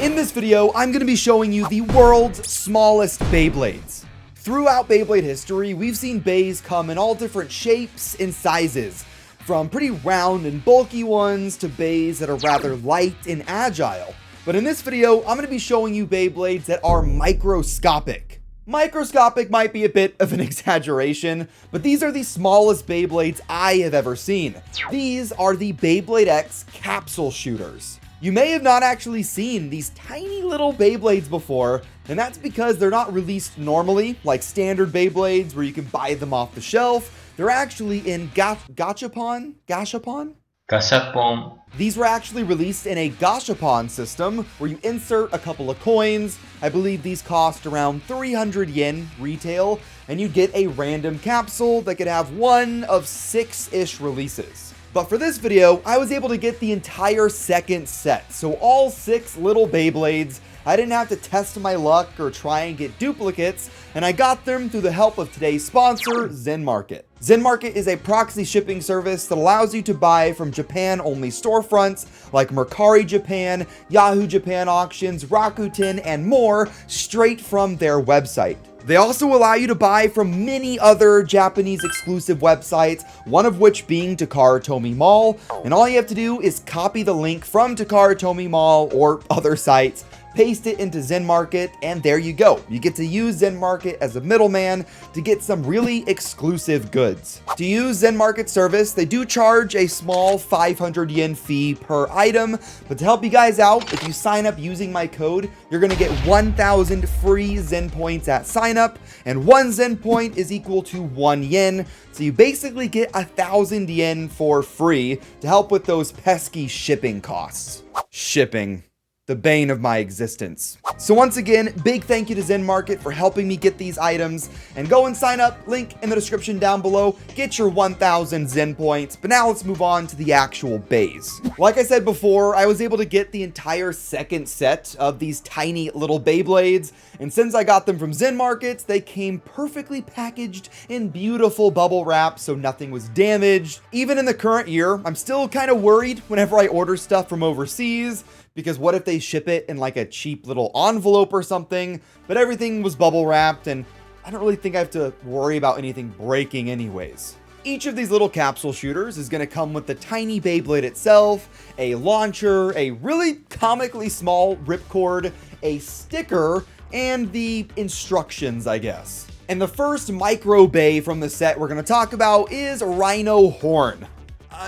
In this video, I'm going to be showing you the world's smallest Beyblades. Throughout Beyblade history, we've seen bays come in all different shapes and sizes, from pretty round and bulky ones to bays that are rather light and agile. But in this video, I'm going to be showing you Beyblades that are microscopic. Microscopic might be a bit of an exaggeration, but these are the smallest Beyblades I have ever seen. These are the Beyblade X capsule shooters. You may have not actually seen these tiny little Beyblades before, and that's because they're not released normally, like standard Beyblades where you can buy them off the shelf. They're actually in gachapon? Gashapon. These were actually released in a gashapon system where you insert a couple of coins. I believe these cost around 300 yen retail, and you get a random capsule that could have one of 6-ish releases. But for this video, I was able to get the entire second set, so all 6 little Beyblades. I didn't have to test my luck or try and get duplicates, and I got them through the help of today's sponsor, Zen Market. Zen Market is a proxy shipping service that allows you to buy from Japan-only storefronts like Mercari Japan, Yahoo Japan Auctions, Rakuten, and more straight from their website. They also allow you to buy from many other Japanese exclusive websites, one of which being Takara Tomy Mall, and all you have to do is copy the link from Takara Tomy Mall or other sites, paste it into Zen Market, and there you go. You get to use Zen Market as a middleman to get some really exclusive goods. To use Zen Market service, they do charge a small 500 yen fee per item, but to help you guys out, if you sign up using my code, you're gonna get 1,000 free Zen points at sign up, and 1 Zen point is equal to 1 yen, so you basically get 1,000 yen for free to help with those pesky shipping costs. Shipping. The bane of my existence. So once again, big thank you to Zen Market for helping me get these items, and go and sign up, link in the description down below, get your 1,000 Zen points. But now let's move on to the actual bays. Like I said before, I was able to get the entire second set of these tiny little Beyblades, and since I got them from Zen Market, they came perfectly packaged in beautiful bubble wrap, so nothing was damaged. Even in the current year, I'm still kind of worried whenever I order stuff from overseas, because what if they ship it in like a cheap little envelope or something? But everything was bubble wrapped, and I don't really think I have to worry about anything breaking anyways. Each of these little capsule shooters is going to come with the tiny Beyblade itself, a launcher, a really comically small ripcord, a sticker, and the instructions, I guess. And the first micro bay from the set we're going to talk about is Rhino Horn.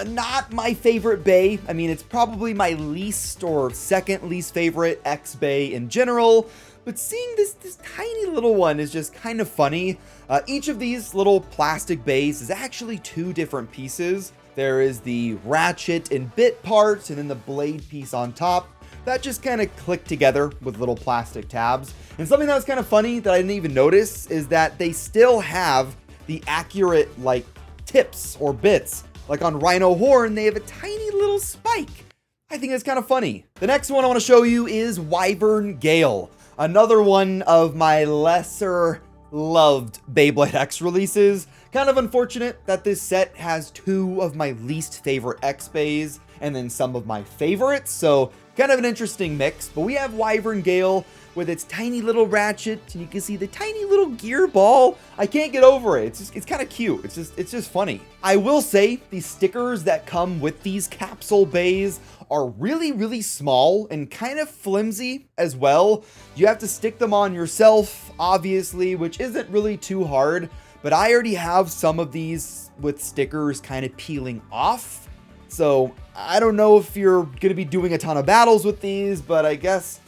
Not my favorite bay. I mean, it's probably my least or second least favorite X bay in general, but seeing this tiny little one is just kind of funny. Each of these little plastic bays is actually 2 different pieces. There is the ratchet and bit parts, and then the blade piece on top that just kind of click together with little plastic tabs. And something that was kind of funny that I didn't even notice is that they still have the accurate like tips or bits. Like on Rhino Horn, they have a tiny little spike. I think that's kind of funny. The next one I want to show you is Wyvern Gale, another one of my lesser loved Beyblade X releases. Kind of unfortunate that this set has 2 of my least favorite X bays and then some of my favorites, so kind of an interesting mix. But we have Wyvern Gale with its tiny little ratchet, and you can see the tiny little gear ball. I can't get over it. It's kind of cute. It's just funny. I will say the stickers that come with these capsule bays are really small and kind of flimsy as well. You have to stick them on yourself, obviously, which isn't really too hard, but I already have some of these with stickers kind of peeling off. So I don't know if you're going to be doing a ton of battles with these, but I guess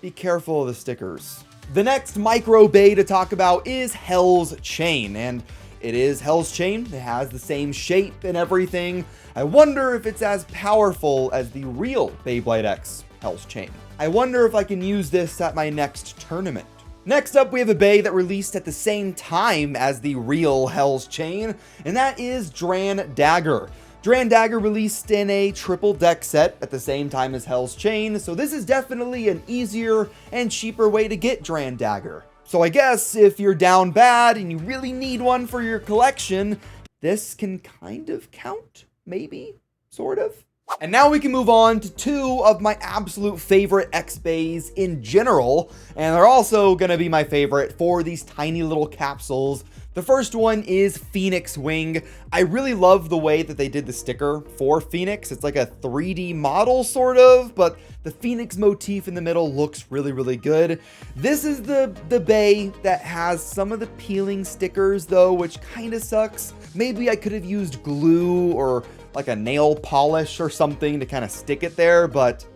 be careful of the stickers. The next micro bay to talk about is Hell's Chain, and it is Hell's Chain. It has the same shape and everything. I wonder if it's as powerful as the real Beyblade X Hell's Chain. I wonder if I can use this at my next tournament. Next up, we have a bay that released at the same time as the real Hell's Chain, and that is Dran Dagger. Dran Dagger released in a triple deck set at the same time as Hell's Chain, so this is definitely an easier and cheaper way to get Dran Dagger. So I guess if you're down bad and you really need one for your collection, this can kind of count, maybe, sort of. And now we can move on to two of my absolute favorite X-Bays in general, and they're also gonna be my favorite for these tiny little capsules. The first one is Phoenix Wing. I really love the way that they did the sticker for Phoenix. It's like a 3D model sort of, but the Phoenix motif in the middle looks really, really good. This is the bay that has some of the peeling stickers though, which kind of sucks. Maybe I could have used glue or like a nail polish or something to kind of stick it there, but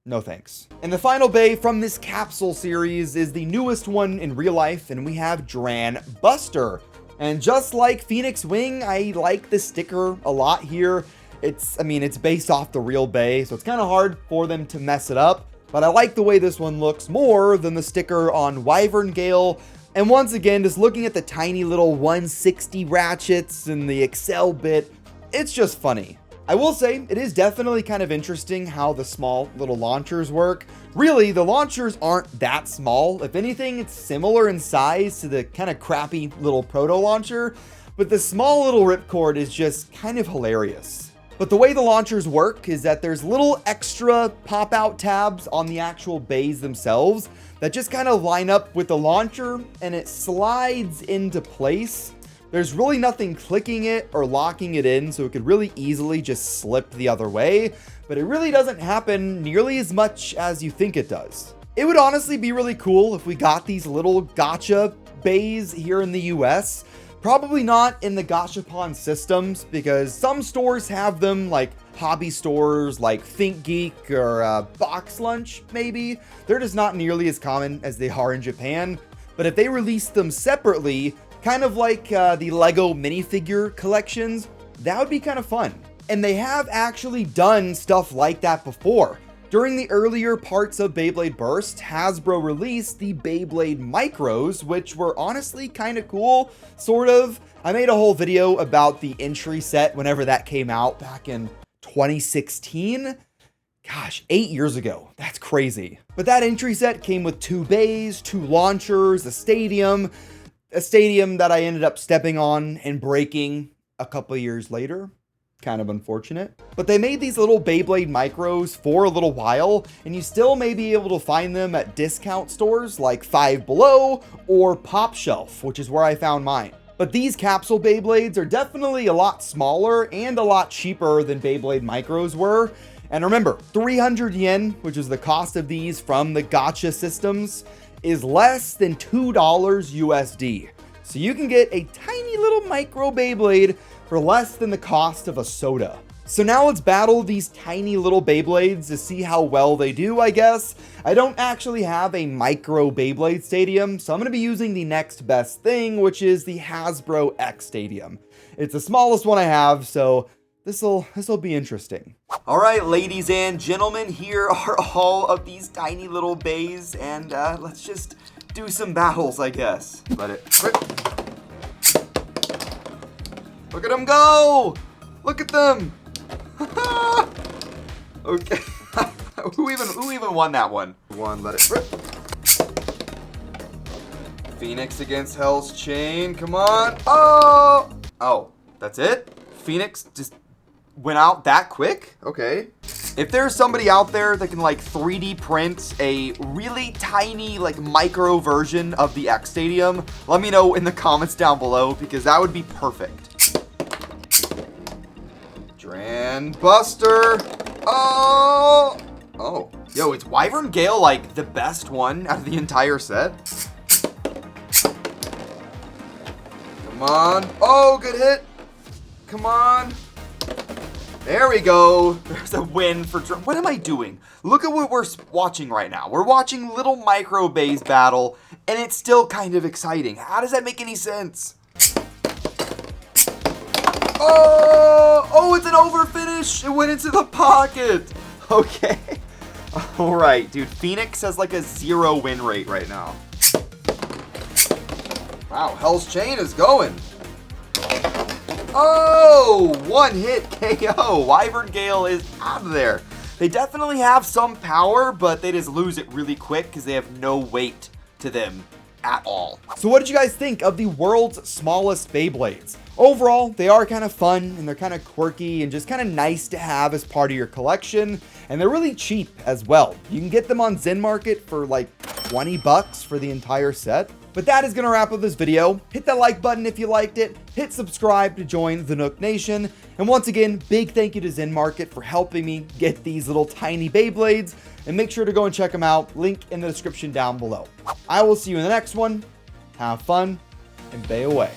no thanks. And the final bay from this capsule series is the newest one in real life, and we have Dran Buster. And just like Phoenix Wing, I like the sticker a lot here. It's based off the real bay, so it's kind of hard for them to mess it up, but I like the way this one looks more than the sticker on Wyvern Gale. And once again, just looking at the tiny little 160 ratchets and the Excel bit, it's just funny. I will say, it is definitely kind of interesting how the small little launchers work. Really, the launchers aren't that small. If anything, it's similar in size to the kind of crappy little proto launcher, but the small little ripcord is just kind of hilarious. But the way the launchers work is that there's little extra pop-out tabs on the actual bays themselves that just kind of line up with the launcher, and it slides into place. There's really nothing clicking it or locking it in, so it could really easily just slip the other way, but it really doesn't happen nearly as much as you think it does. It would honestly be really cool if we got these little gacha bays here in the US. Probably not in the gachapon systems, because some stores have them, like hobby stores like ThinkGeek or Box Lunch maybe. They're just not nearly as common as they are in Japan, but if they released them separately, kind of like the Lego minifigure collections, that would be kind of fun. And they have actually done stuff like that before. During the earlier parts of Beyblade Burst, Hasbro released the Beyblade Micros, which were honestly kind of cool, sort of. I made a whole video about the entry set whenever that came out back in 2016. Gosh, 8 years ago. That's crazy. But that entry set came with 2 bays, 2 launchers, a stadium that I ended up stepping on and breaking a couple years later. Kind of unfortunate. But they made these little Beyblade Micros for a little while, and you still may be able to find them at discount stores like Five Below or Pop Shelf, which is where I found mine. But these capsule Beyblades are definitely a lot smaller and a lot cheaper than Beyblade Micros were. And remember, 300 yen, which is the cost of these from the gacha systems, is less than $2 USD. So you can get a tiny little micro Beyblade for less than the cost of a soda. So now let's battle these tiny little Beyblades to see how well they do, I guess. I don't actually have a micro Beyblade stadium, so I'm gonna be using the next best thing, which is the Hasbro X Stadium. It's the smallest one I have, so this'll be interesting. All right, ladies and gentlemen, here are all of these tiny little bays, and let's just do some battles, I guess. Let it rip. Look at them go! Look at them! Okay. Who even won that one? Let it rip. Phoenix against Hell's Chain. Come on. Oh, that's it? Phoenix just went out that quick? Okay. If there's somebody out there that can like 3D print a really tiny like micro version of the X Stadium, let me know in the comments down below, because that would be perfect. Dran Buster. Oh. Yo, is Wyvern Gale like the best one out of the entire set? Come on. Oh, good hit. Come on. There we go. There's a win for Dran. What am I doing? Look at what we're watching right now. We're watching little micro bays battle, and it's still kind of exciting. How does that make any sense? Oh, it's an over finish. It went into the pocket. Okay. All right, dude. Phoenix has like a 0 win rate right now. Wow, Hell's Chain is going. Oh, 1 hit KO. Wyvern Gale is out of there. They definitely have some power, but they just lose it really quick because they have no weight to them at all. So what did you guys think of the world's smallest Beyblades? Overall, they are kind of fun and they're kind of quirky and just kind of nice to have as part of your collection. And they're really cheap as well. You can get them on Zen Market for like 20 bucks for the entire set. But that is going to wrap up this video. Hit that like button if you liked it. Hit subscribe to join the Nook Nation. And once again, big thank you to Zen Market for helping me get these little tiny Beyblades. And make sure to go and check them out. Link in the description down below. I will see you in the next one. Have fun and bay away.